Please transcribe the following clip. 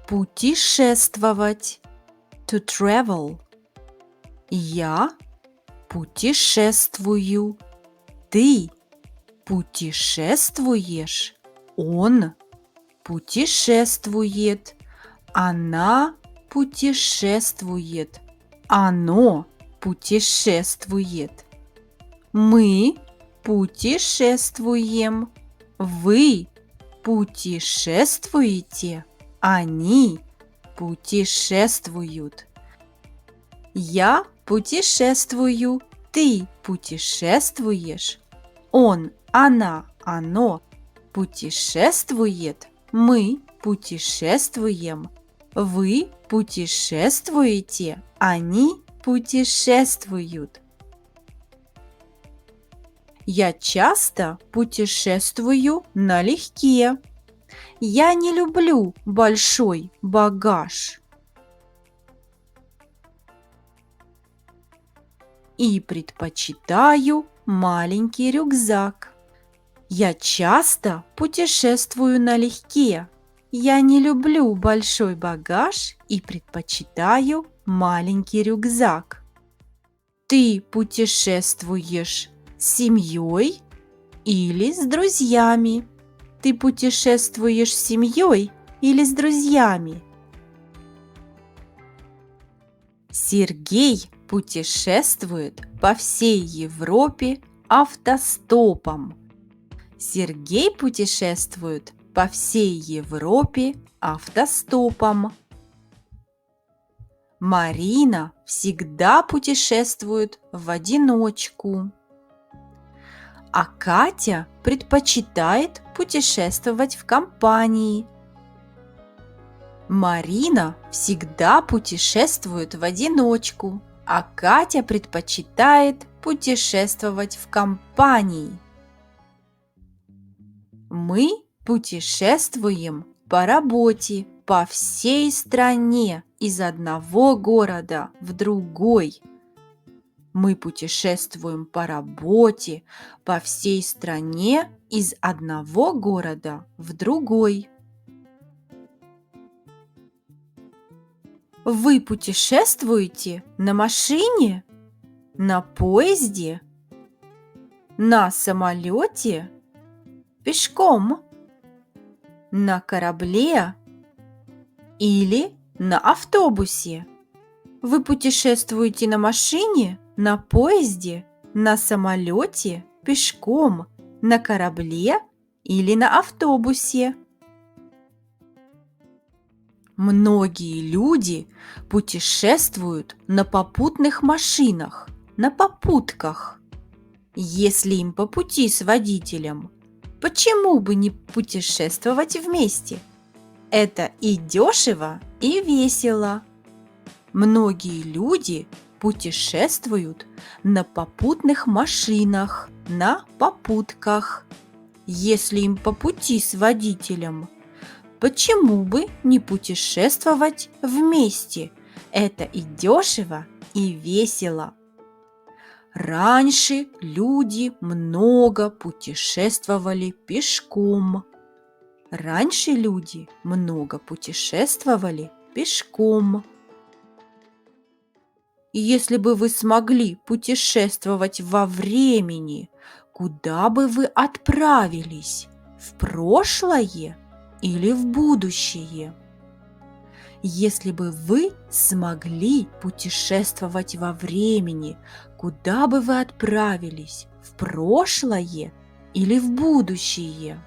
Путешествовать. To travel. Я путешествую. Ты путешествуешь. Он путешествует. Она путешествует. Оно путешествует. Мы путешествуем. Вы путешествуете. Они путешествуют. Я путешествую. Ты путешествуешь. Он, она, оно путешествует. Мы путешествуем. Вы путешествуете. Они путешествуют. Я часто путешествую налегке. Я не люблю большой багаж. И предпочитаю маленький рюкзак. Я часто путешествую налегке. Я не люблю большой багаж и предпочитаю маленький рюкзак. Ты путешествуешь с семьей или с друзьями? Ты путешествуешь с семьей или с друзьями? Сергей путешествует по всей Европе автостопом. Сергей путешествует по всей Европе автостопом. Марина всегда путешествует в одиночку. А Катя предпочитает путешествовать в компании. Марина всегда путешествует в одиночку, а Катя предпочитает путешествовать в компании. Мы путешествуем по работе по всей стране из одного города в другой. Мы путешествуем по работе по всей стране из одного города в другой. Вы путешествуете на машине, на поезде, на самолете, пешком, на корабле или на автобусе? Вы путешествуете на машине, на поезде, на самолете, пешком, на корабле или на автобусе? Многие люди путешествуют на попутных машинах, на попутках. Если им по пути с водителем, почему бы не путешествовать вместе? Это и дешево, и весело. Многие люди путешествуют на попутных машинах, на попутках. Если им по пути с водителем, почему бы не путешествовать вместе? Это и дешево, и весело. Раньше люди много путешествовали пешком. Раньше люди много путешествовали пешком. Если бы вы смогли путешествовать во времени, куда бы вы отправились? В прошлое или в будущее? Если бы вы смогли путешествовать во времени, куда бы вы отправились? В прошлое или в будущее?